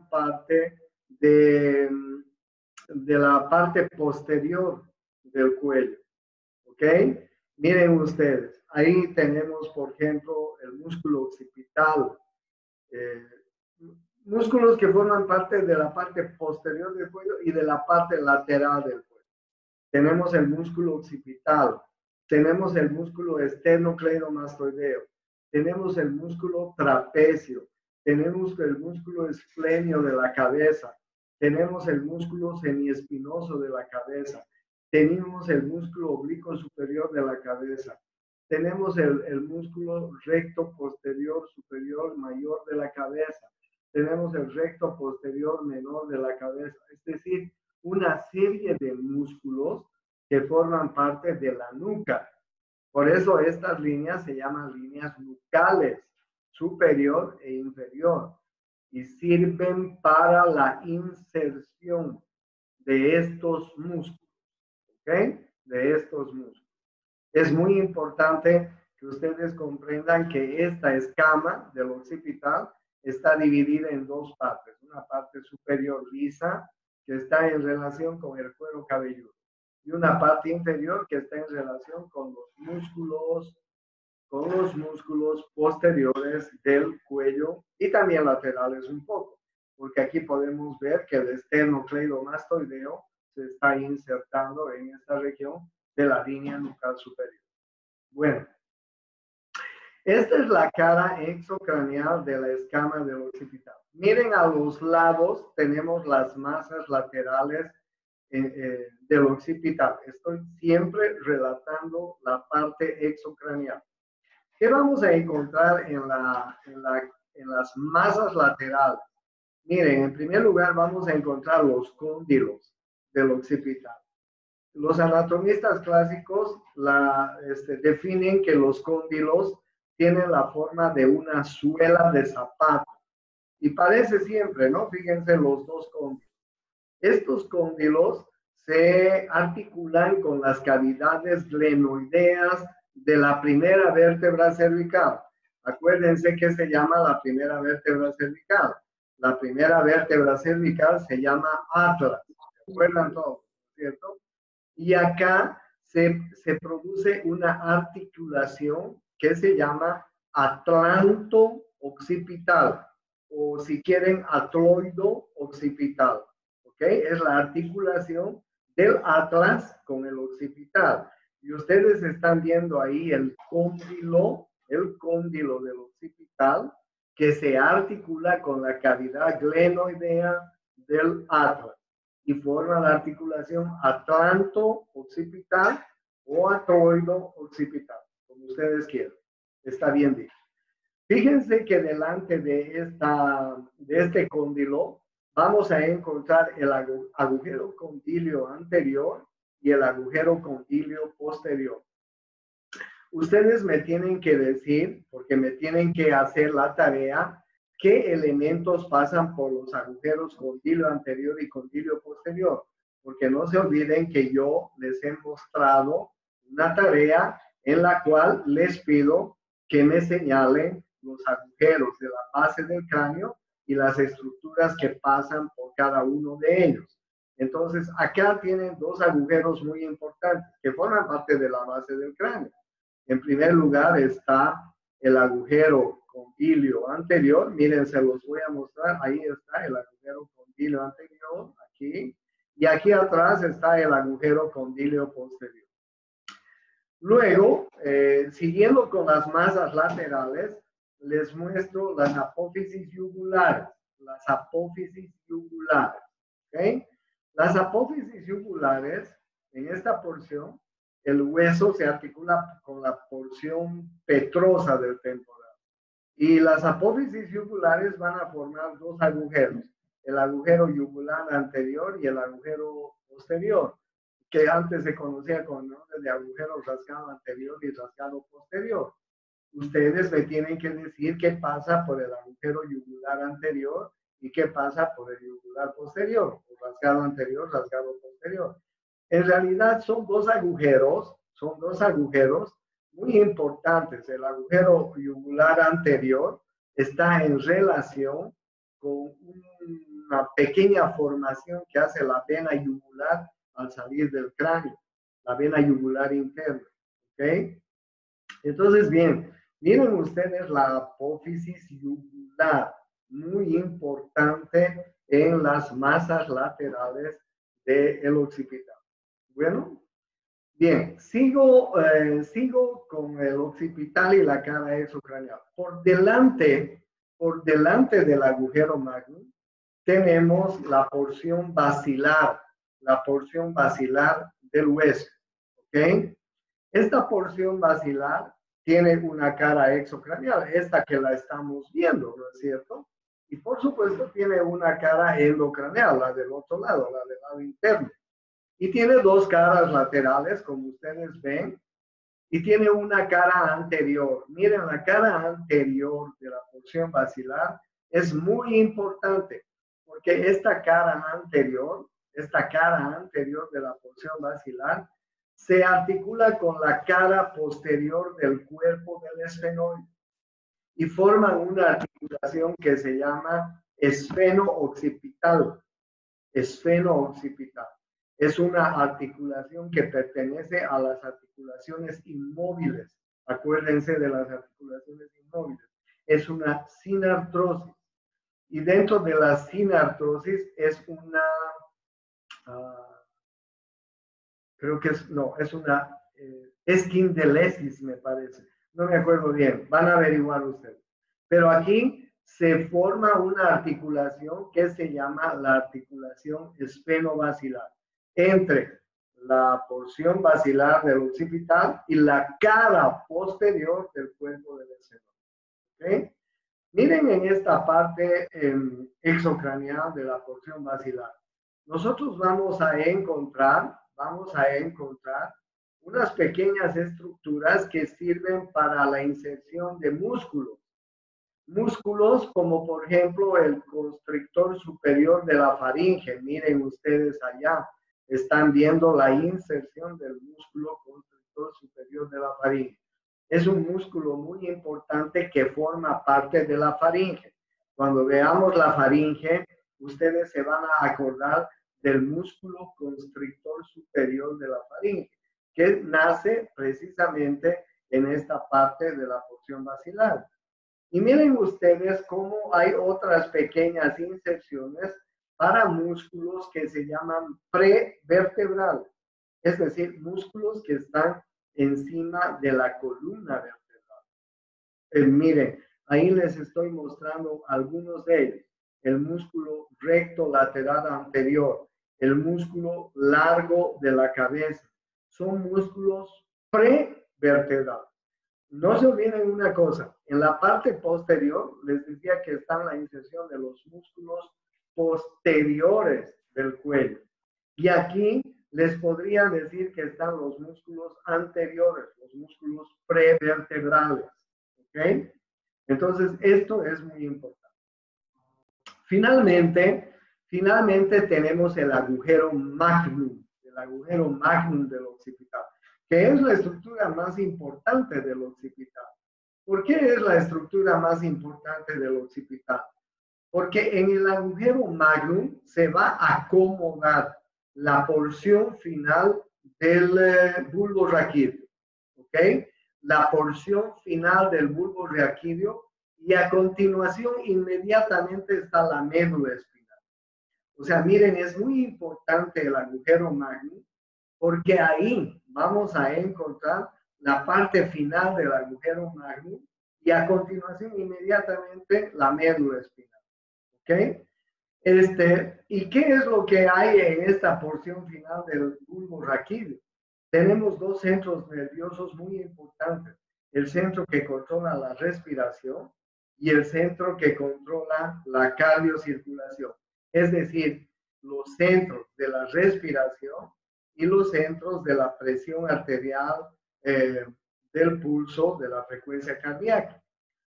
forman parte de la parte posterior del cuello. ¿Ok? Miren ustedes, ahí tenemos, por ejemplo, el músculo occipital. Músculos que forman parte de la parte posterior del cuello y de la parte lateral del cuello. Tenemos el músculo occipital, tenemos el músculo esternocleidomastoideo, tenemos el músculo trapecio, tenemos el músculo esplenio de la cabeza, tenemos el músculo semiespinoso de la cabeza, tenemos el músculo oblicuo superior de la cabeza, tenemos el músculo recto posterior superior mayor de la cabeza, tenemos el recto posterior menor de la cabeza, es decir, una serie de músculos que forman parte de la nuca. Por eso estas líneas se llaman líneas nucales, superior e inferior, y sirven para la inserción de estos músculos, ¿ok? De estos músculos. Es muy importante que ustedes comprendan que esta escama del occipital está dividida en dos partes. Una parte superior lisa, que está en relación con el cuero cabelludo, y una parte inferior que está en relación con los músculos posteriores del cuello y también laterales un poco, porque aquí podemos ver que el esternocleidomastoideo se está insertando en esta región de la línea nucal superior. Bueno, esta es la cara exocraneal de la escama del occipital. Miren, a los lados tenemos las masas laterales del occipital. Estoy siempre relatando la parte exocraneal. ¿Qué vamos a encontrar en las masas laterales? Miren, en primer lugar vamos a encontrar los cóndilos del occipital. Los anatomistas clásicos definen que los cóndilos tienen la forma de una suela de zapato. Y parece siempre, ¿no? Fíjense los dos cóndilos. Estos cóndilos se articulan con las cavidades glenoideas de la primera vértebra cervical. Acuérdense que se llama la primera vértebra cervical. La primera vértebra cervical se llama atlas. ¿Se acuerdan todos? ¿Cierto? Y acá se produce una articulación que se llama atlanto occipital, o si quieren, atloido occipital. ¿Ok? Es la articulación del atlas con el occipital. Y ustedes están viendo ahí el cóndilo del occipital, que se articula con la cavidad glenoidea del atlas y forma la articulación atlanto-occipital o atloido-occipital, como ustedes quieran. Está bien dicho. Fíjense que delante de este cóndilo vamos a encontrar el agujero condilio anterior y el agujero condilio posterior. Ustedes me tienen que decir, porque me tienen que hacer la tarea, qué elementos pasan por los agujeros condilio anterior y condilio posterior, porque no se olviden que yo les he mostrado una tarea en la cual les pido que me señalen los agujeros de la base del cráneo y las estructuras que pasan por cada uno de ellos. Entonces, acá tienen dos agujeros muy importantes que forman parte de la base del cráneo. En primer lugar está el agujero condilio anterior. Miren, se los voy a mostrar. Ahí está el agujero condilio anterior, aquí. Y aquí atrás está el agujero condilio posterior. Luego, siguiendo con las masas laterales, les muestro las apófisis yugulares. Las apófisis yugulares. ¿Ok? Las apófisis yugulares, en esta porción, el hueso se articula con la porción petrosa del temporal. Y las apófisis yugulares van a formar dos agujeros. El agujero yugular anterior y el agujero posterior, que antes se conocía con el nombre de agujero rasgado anterior y rasgado posterior. Ustedes me tienen que decir qué pasa por el agujero yugular anterior y qué pasa por el yugular posterior, o rasgado anterior, rasgado posterior. En realidad son dos agujeros muy importantes. El agujero yugular anterior está en relación con una pequeña formación que hace la vena yugular al salir del cráneo, la vena yugular interna. ¿Ok? Entonces, bien, miren ustedes la apófisis yugular, muy importante en las masas laterales del occipital. Bueno, bien, sigo con el occipital y la cara exocraneal. Por delante del agujero magnum, tenemos la porción basilar del hueso. ¿Ok? Esta porción basilar tiene una cara exocraneal, esta que la estamos viendo, ¿no es cierto? Y por supuesto tiene una cara endocraneal, la del otro lado, la del lado interno. Y tiene dos caras laterales, como ustedes ven, y tiene una cara anterior. Miren, la cara anterior de la porción basilar es muy importante, porque esta cara anterior de la porción basilar, se articula con la cara posterior del cuerpo del esfenoide y forman una articulación que se llama esfeno-occipital. Esfeno-occipital. Es una articulación que pertenece a las articulaciones inmóviles. Acuérdense de las articulaciones inmóviles. Es una sinartrosis. Y dentro de la sinartrosis es una, creo que es, no, es una esquindelesis, me parece. No me acuerdo bien, van a averiguar ustedes. Pero aquí se forma una articulación que se llama la articulación esfeno-basilar entre la porción basilar del occipital y la cara posterior del cuerpo del esfenoide. ¿Okay? Miren en esta parte exocraneal de la porción basilar. Nosotros vamos a encontrar unas pequeñas estructuras que sirven para la inserción de músculos. Músculos como por ejemplo el constrictor superior de la faringe. Miren ustedes allá, están viendo la inserción del músculo constrictor superior de la faringe. Es un músculo muy importante que forma parte de la faringe. Cuando veamos la faringe, ustedes se van a acordar del músculo constrictor superior de la faringe, que nace precisamente en esta parte de la porción basilar. Y miren ustedes cómo hay otras pequeñas inserciones para músculos que se llaman prevertebrales, es decir, músculos que están encima de la columna vertebral. Miren, ahí les estoy mostrando algunos de ellos. El músculo recto lateral anterior, el músculo largo de la cabeza. Son músculos prevertebrales. No se olviden una cosa, en la parte posterior les decía que está la inserción de los músculos posteriores del cuello. Y aquí les podría decir que están los músculos anteriores, los músculos prevertebrales. ¿Ok? Entonces, esto es muy importante. Finalmente tenemos el agujero magnum del occipital, que es la estructura más importante del occipital. ¿Por qué es la estructura más importante del occipital? Porque en el agujero magnum se va a acomodar la porción final del bulbo raquídeo. ¿Ok? La porción final del bulbo raquídeo y a continuación inmediatamente está la médula espinal. O sea, miren, es muy importante el agujero magnum porque ahí vamos a encontrar la parte final del agujero magnum y a continuación inmediatamente la médula espinal. ¿Ok? ¿Y qué es lo que hay en esta porción final del bulbo raquídeo? Tenemos dos centros nerviosos muy importantes. El centro que controla la respiración y el centro que controla la cardiocirculación. Es decir, los centros de la respiración y los centros de la presión arterial, del pulso, de la frecuencia cardíaca.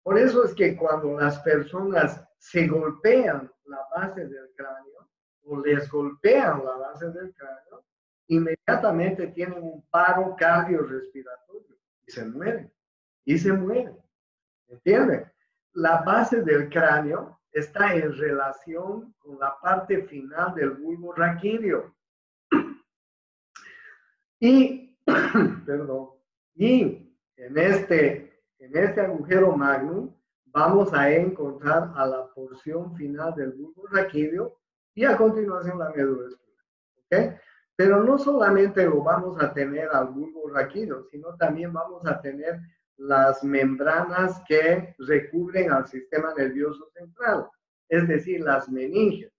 Por eso es que cuando las personas se golpean la base del cráneo o les golpean la base del cráneo, inmediatamente tienen un paro cardiorrespiratorio y se mueren. ¿Entienden? La base del cráneo está en relación con la parte final del bulbo raquídeo. Y, perdón, y en este agujero magnum vamos a encontrar a la porción final del bulbo raquídeo y a continuación la médula espinal. ¿Ok? Pero no solamente lo vamos a tener al bulbo raquídeo, sino también vamos a tener las membranas que recubren al sistema nervioso central, es decir, las meninges.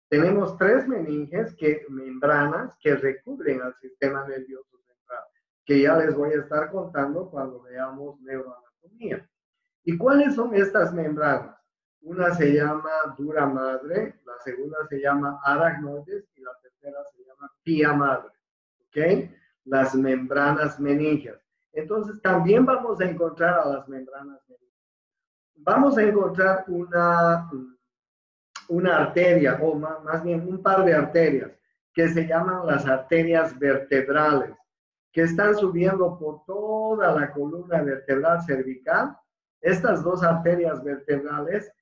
Tenemos 3 meninges, membranas que recubren al sistema nervioso central, que ya les voy a estar contando cuando veamos neuroanatomía. ¿Y cuáles son estas membranas? Una se llama dura madre, la segunda se llama aracnoides y la tercera se llama pía madre. ¿Ok? Las membranas meningias. Entonces también vamos a encontrar a las membranas meningias. Vamos a encontrar una arteria, o más bien un par de arterias, que se llaman las arterias vertebrales, que están subiendo por toda la columna vertebral cervical. Estas 2 arterias vertebrales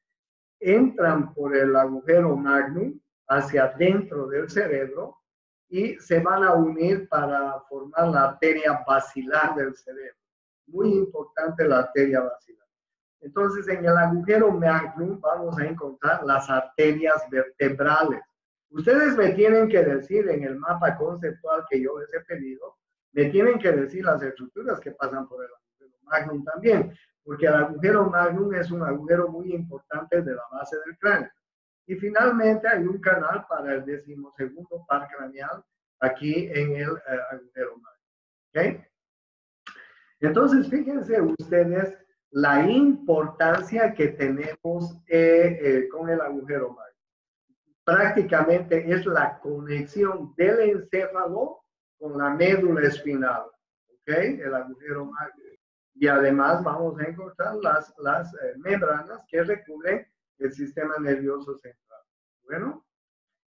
entran por el agujero magnum hacia dentro del cerebro y se van a unir para formar la arteria basilar del cerebro. Muy importante la arteria basilar. Entonces, en el agujero magnum vamos a encontrar las arterias vertebrales. Ustedes me tienen que decir en el mapa conceptual que yo les he pedido, me tienen que decir las estructuras que pasan por el agujero magnum también, porque el agujero magnum es un agujero muy importante de la base del cráneo. Y finalmente hay un canal para el 12º par craneal aquí en el agujero magnum. ¿Ok? Entonces, fíjense ustedes la importancia que tenemos con el agujero magnum. Prácticamente es la conexión del encéfalo con la médula espinal, ¿ok? El agujero magnum. Y además vamos a encontrar las membranas que recubren el sistema nervioso central. Bueno,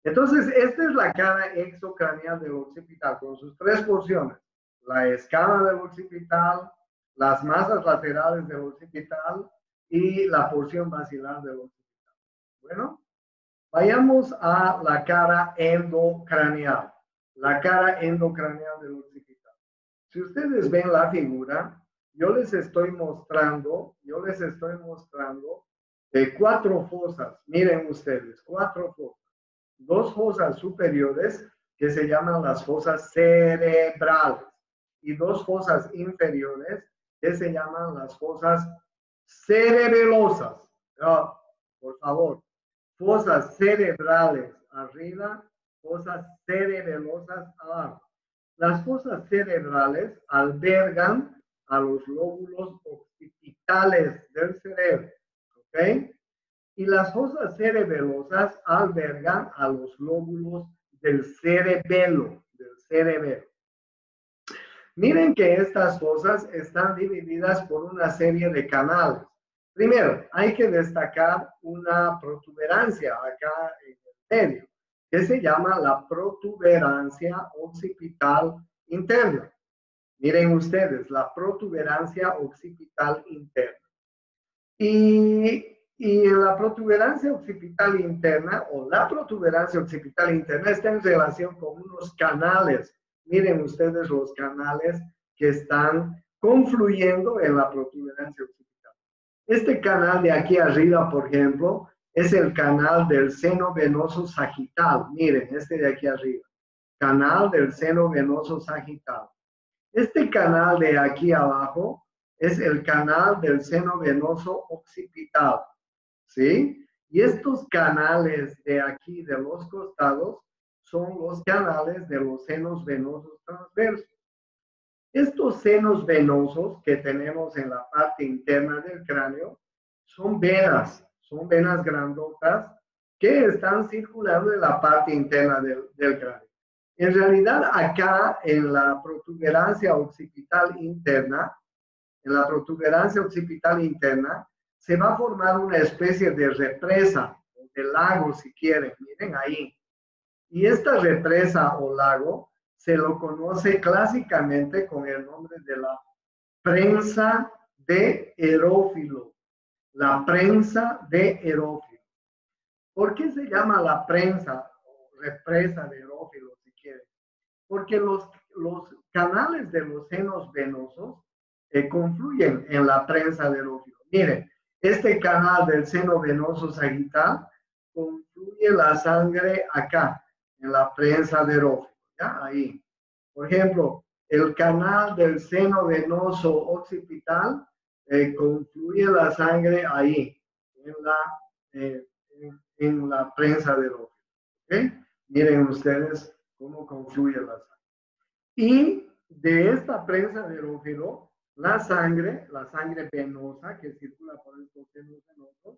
entonces esta es la cara exocraneal del occipital con sus 3 porciones. La escama del occipital, las masas laterales del occipital y la porción basilar del occipital. Bueno, vayamos a la cara endocraneal. La cara endocraneal del occipital. Si ustedes ven la figura, yo les estoy mostrando 4 fosas. Miren ustedes, 4 fosas. 2 fosas superiores que se llaman las fosas cerebrales y 2 fosas inferiores que se llaman las fosas cerebelosas. Por favor, fosas cerebrales arriba, fosas cerebelosas abajo. Las fosas cerebrales albergan a los lóbulos occipitales del cerebro, ¿ok? Y las fosas cerebelosas albergan a los lóbulos del cerebelo, Miren que estas fosas están divididas por una serie de canales. Primero, hay que destacar una protuberancia acá en el medio, que se llama la protuberancia occipital interna. Miren ustedes, la protuberancia occipital interna. Y la protuberancia occipital interna o la protuberancia occipital interna está en relación con unos canales. Miren ustedes los canales que están confluyendo en la protuberancia occipital. Este canal de aquí arriba, por ejemplo, es el canal del seno venoso sagital. Miren, este de aquí arriba. Canal del seno venoso sagital. Este canal de aquí abajo es el canal del seno venoso occipital, ¿sí? Y estos canales de aquí, de los costados, son los canales de los senos venosos transversos. Estos senos venosos que tenemos en la parte interna del cráneo son venas grandotas que están circulando en la parte interna del cráneo. En realidad, acá en la protuberancia occipital interna, se va a formar una especie de represa, o de lago si quieren, miren ahí. Y esta represa o lago se lo conoce clásicamente con el nombre de la prensa de Erófilo. La prensa de Erófilo. ¿Por qué se llama la prensa o represa de Erófilo, si quieren? Porque los canales de los senos venosos confluyen en la prensa de Erófilo. Miren, este canal del seno venoso sagital confluye la sangre acá, en la prensa de Erófilo, ¿ya? Ahí. Por ejemplo, el canal del seno venoso occipital confluye la sangre ahí, eh, en la prensa de Erófilo. ¿Okay? Miren ustedes cómo confluye la sangre. Y de esta prensa de Erófilo, la sangre venosa que circula por estos senos venosos,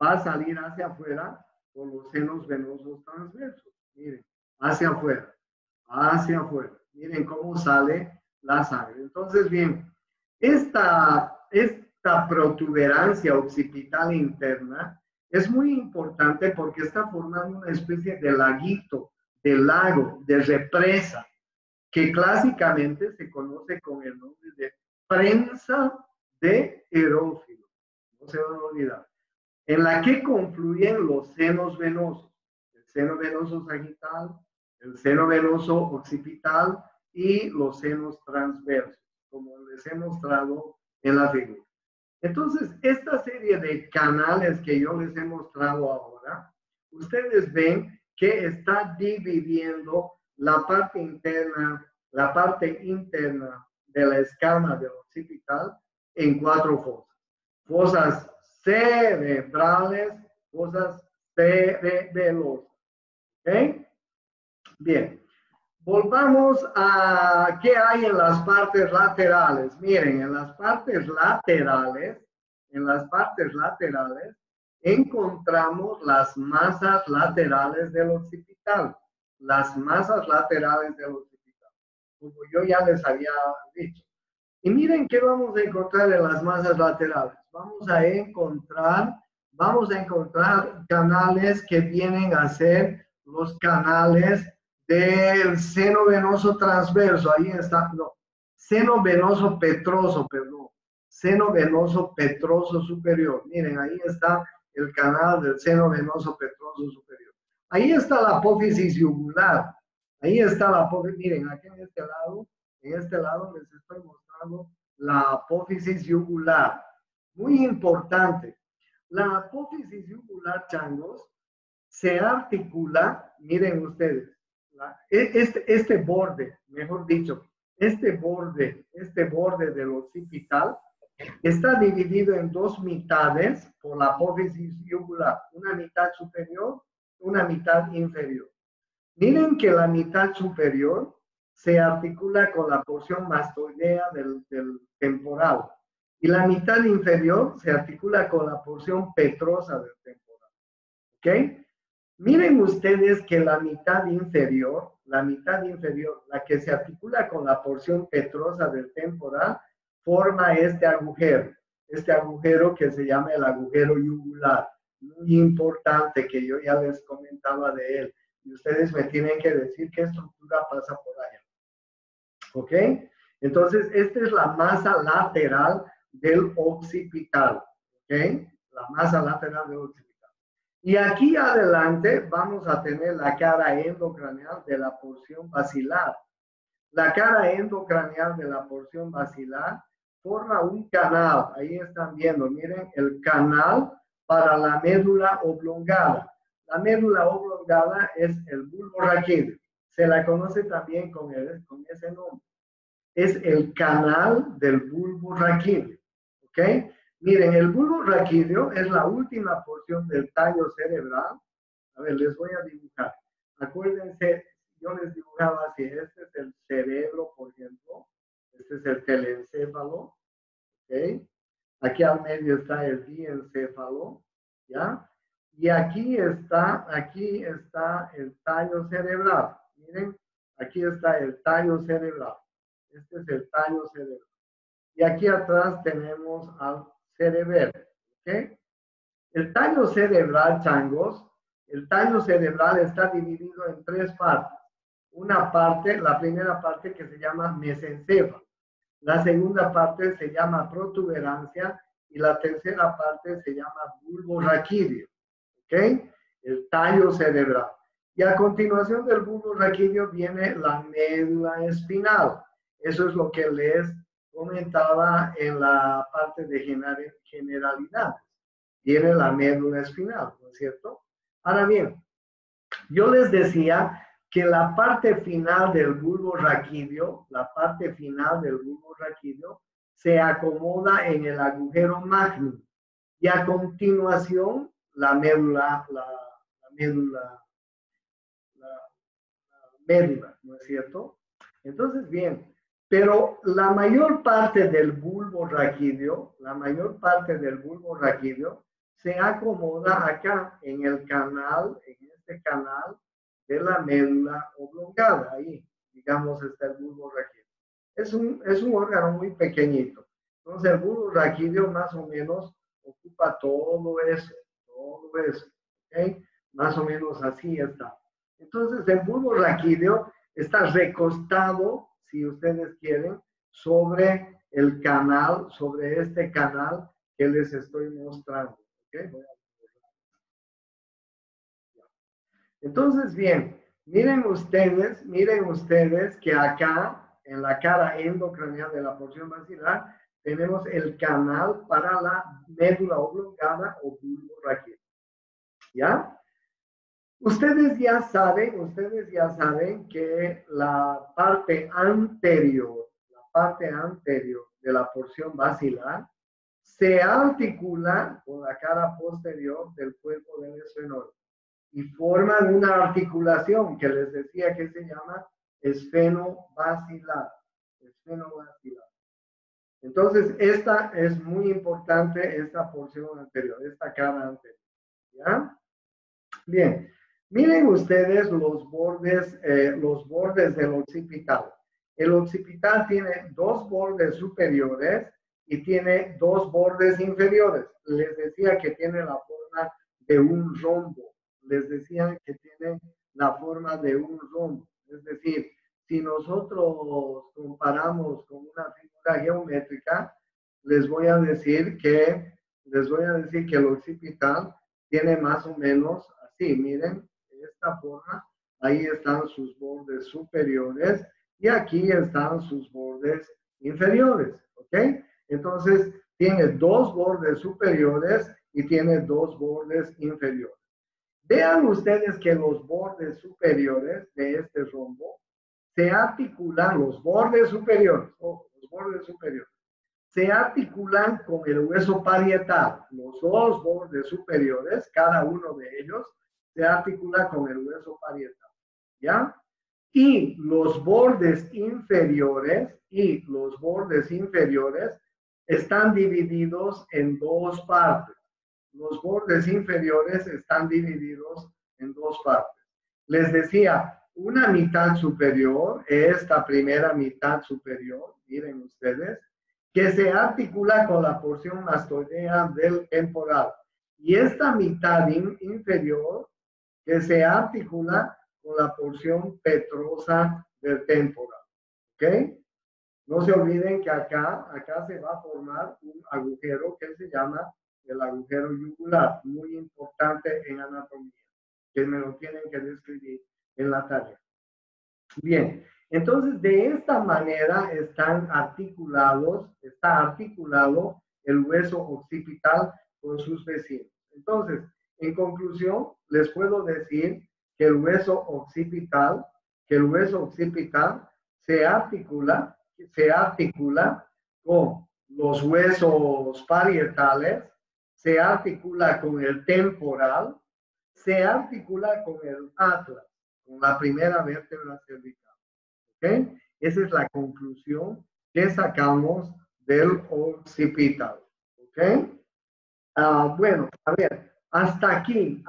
va a salir hacia afuera por los senos venosos transversos. Miren, hacia afuera, hacia afuera. Miren cómo sale la sangre. Entonces, bien, esta protuberancia occipital interna es muy importante porque está formando una especie de laguito, de lago, de represa, que clásicamente se conoce con el nombre de prensa de Erófilo. No se van a olvidar. En la que confluyen los senos venosos, el seno venoso sagital, el seno venoso occipital y los senos transversos, como les he mostrado en la figura. Entonces, esta serie de canales que yo les he mostrado ahora, ustedes ven que está dividiendo la parte interna de la escama del occipital en 4 fosas. Fosas cerebrales, fosas cerebelosas. ¿Ok? Bien. Volvamos a qué hay en las partes laterales. Miren, en las partes laterales encontramos las masas laterales del occipital. Las masas laterales del occipital, como yo ya les había dicho. Y miren qué vamos a encontrar en las masas laterales. Vamos a encontrar canales que vienen a ser los canales del seno venoso transverso. Ahí está, no, seno venoso petroso, perdón. Seno venoso petroso superior. Miren, ahí está el canal del seno venoso petroso superior. Ahí está la apófisis yugular. Ahí está la apófisis. Miren, aquí en este lado les estoy mostrando la apófisis yugular. Muy importante. La apófisis yugular, changos, se articula, miren ustedes, este borde, mejor dicho, este borde del occipital está dividido en 2 mitades por la apófisis yugular, una mitad superior, una mitad inferior. Miren que la mitad superior se articula con la porción mastoidea del temporal y la mitad inferior se articula con la porción petrosa del temporal. ¿Ok? Miren ustedes que la mitad inferior, la que se articula con la porción petrosa del temporal, forma este agujero que se llama el agujero yugular. Muy importante, que yo ya les comentaba de él. Y ustedes me tienen que decir qué estructura pasa por allá. ¿Ok? Entonces, esta es la masa lateral del occipital. ¿Ok? La masa lateral del occipital. Y aquí adelante vamos a tener la cara endocraneal de la porción basilar. La cara endocraneal de la porción basilar forma un canal. Ahí están viendo, miren, el canal para la médula oblongada. La médula oblongada es el bulbo raquídeo. Se la conoce también con ese nombre. Es el canal del bulbo raquídeo. ¿Ok? Miren, el bulbo raquídeo es la última porción del tallo cerebral. A ver, les voy a dibujar. Acuérdense, yo les dibujaba así. Este es el cerebro, por ejemplo. Este es el telencéfalo. ¿Ok? Aquí al medio está el diencéfalo. ¿Ya? Y aquí está el tallo cerebral. Miren, aquí está el tallo cerebral. Este es el tallo cerebral. Y aquí atrás tenemos al cerebelo. ¿Ok? El tallo cerebral, changos, el tallo cerebral está dividido en 3 partes. Una parte, la primera parte que se llama mesencéfalo. La segunda parte se llama protuberancia y la tercera parte se llama bulbo raquídeo. ¿Ok? el tallo cerebral. Y a continuación del bulbo raquídeo viene la médula espinal. Eso es lo que les comentaba en la parte de generalidades. Viene la médula espinal, ¿no es cierto? Ahora bien, yo les decía que la parte final del bulbo raquídeo, se acomoda en el agujero magnum. Y a continuación, la médula, ¿no es cierto? Entonces, bien, pero la mayor parte del bulbo raquídeo, se acomoda acá en el canal, en este canal de la médula oblongada. Ahí, digamos, está el bulbo raquídeo. Es un órgano muy pequeñito. Entonces, el bulbo raquídeo más o menos ocupa todo eso, ¿ok? Más o menos así está. Entonces, el bulbo raquídeo está recostado, si ustedes quieren, sobre el canal, sobre este canal que les estoy mostrando. ¿Okay? Entonces, bien, miren ustedes que acá, en la cara endocraneal de la porción basilar, tenemos el canal para la médula oblongada o bulbo raquídeo. ¿Ya? Ustedes ya saben que la parte anterior de la porción basilar se articula con la cara posterior del cuerpo del esfenoide y forman una articulación que les decía que se llama esfenobasilar. Entonces, esta es muy importante, esta porción anterior, esta cara anterior. ¿Ya? Bien. Miren ustedes los bordes del occipital. El occipital tiene dos bordes superiores y tiene dos bordes inferiores. Les decía que tiene la forma de un rombo. Es decir, si nosotros comparamos con una figura geométrica, les voy a decir que el occipital tiene más o menos así, miren, de esta forma, ahí están sus bordes superiores y aquí están sus bordes inferiores, ¿ok? Entonces, tiene dos bordes superiores y tiene dos bordes inferiores. Vean ustedes que los bordes superiores de este rombo se articulan, los bordes superiores, se articulan con el hueso parietal. Los dos bordes superiores, cada uno de ellos, se articula con el hueso parietal. ¿Ya? Y los bordes inferiores están divididos en dos partes. Los bordes inferiores están divididos en dos partes. Les decía, una mitad superior, esta primera mitad superior, miren ustedes, que se articula con la porción mastoidea del temporal. Y esta mitad inferior que se articula con la porción petrosa del temporal. ¿Ok? No se olviden que acá se va a formar un agujero que se llama el agujero yugular, muy importante en anatomía, que me lo tienen que describir en la tarea. Bien, entonces de esta manera está articulado el hueso occipital con sus vecinos. Entonces, en conclusión, les puedo decir que el hueso occipital se articula con los huesos parietales, se articula con el temporal, se articula con el atlas, con la primera vértebra cervical. ¿Ok? Esa es la conclusión que sacamos del occipital. ¿Ok? Bueno, a ver, hasta aquí,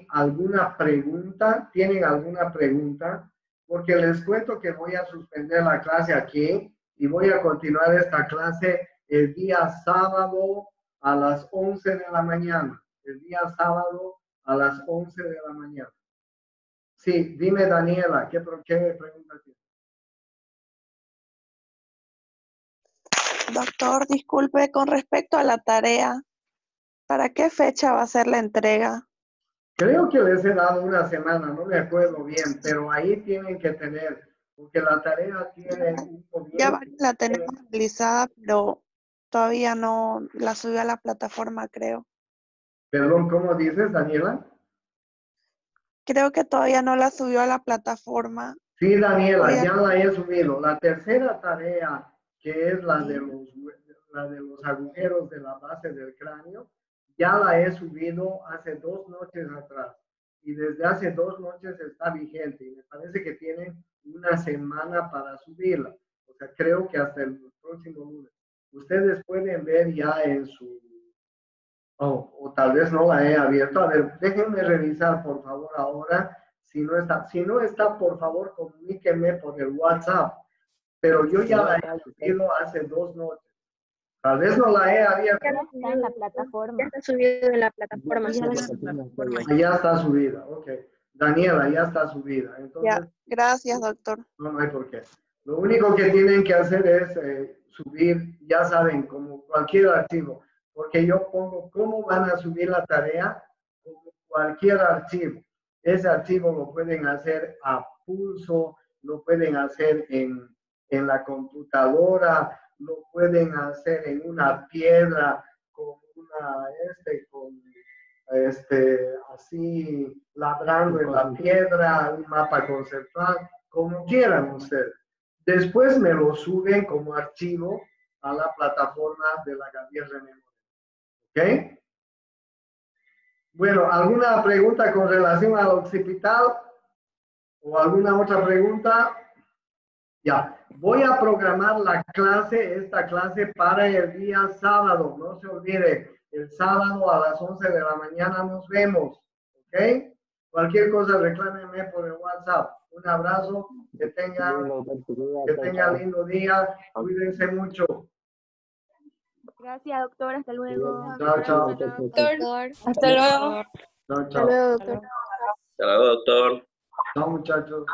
¿alguna pregunta? ¿Tienen alguna pregunta? Porque les cuento que voy a suspender la clase aquí y voy a continuar esta clase el día sábado a las 11 de la mañana. El día sábado a las 11 de la mañana. Sí, dime Daniela, ¿qué pregunta tienes? Doctor, disculpe, con respecto a la tarea, ¿para qué fecha va a ser la entrega? Creo que les he dado una semana, no me acuerdo bien, pero ahí tienen que tener, porque la tarea tiene un Ya comienzo. la tenemos realizada, pero todavía no la subió a la plataforma, creo. Perdón, ¿cómo dices, Daniela? Creo que todavía no la subió a la plataforma. Sí, Daniela, Voy a... ya la he subido. La tercera tarea, que es la de los agujeros de la base del cráneo, ya la he subido hace 2 noches atrás. Y desde hace 2 noches está vigente. Y me parece que tienen una semana para subirla. O sea, creo que hasta el próximo lunes. Ustedes pueden ver ya en su... o tal vez no la he abierto. A ver, déjenme revisar, por favor, ahora. Si no está, por favor, comuníquenme por el WhatsApp. Pero yo ya la he subido hace 2 noches. Tal vez no la he abierto. Ya está en la plataforma. Ya está subido en la plataforma. Ya está subida, ok. Daniela, ya está subida. Ya, Entonces, gracias, doctor. no hay por qué. Lo único que tienen que hacer es subir, ya saben, como cualquier archivo, porque yo pongo cómo van a subir la tarea, como cualquier archivo. Ese archivo lo pueden hacer a pulso, lo pueden hacer en la computadora, lo pueden hacer en una piedra, con así labrando en la piedra, un mapa conceptual, como quieran ustedes. Después me lo suben como archivo a la plataforma de la Gabriel René Moreno. ¿Ok? Bueno, ¿alguna pregunta con relación al occipital? ¿O alguna otra pregunta? Ya, voy a programar esta clase para el día sábado. No se olvide, el sábado a las 11 de la mañana nos vemos. ¿Ok? Cualquier cosa reclámeme por el WhatsApp. Un abrazo, que tengan lindo día, cuídense mucho. Gracias, doctor. Hasta luego. Chao, chao. Doctor. Hasta luego. Chao, Hasta chao. luego, doctor. Hasta luego, doctor. Chao, muchachos.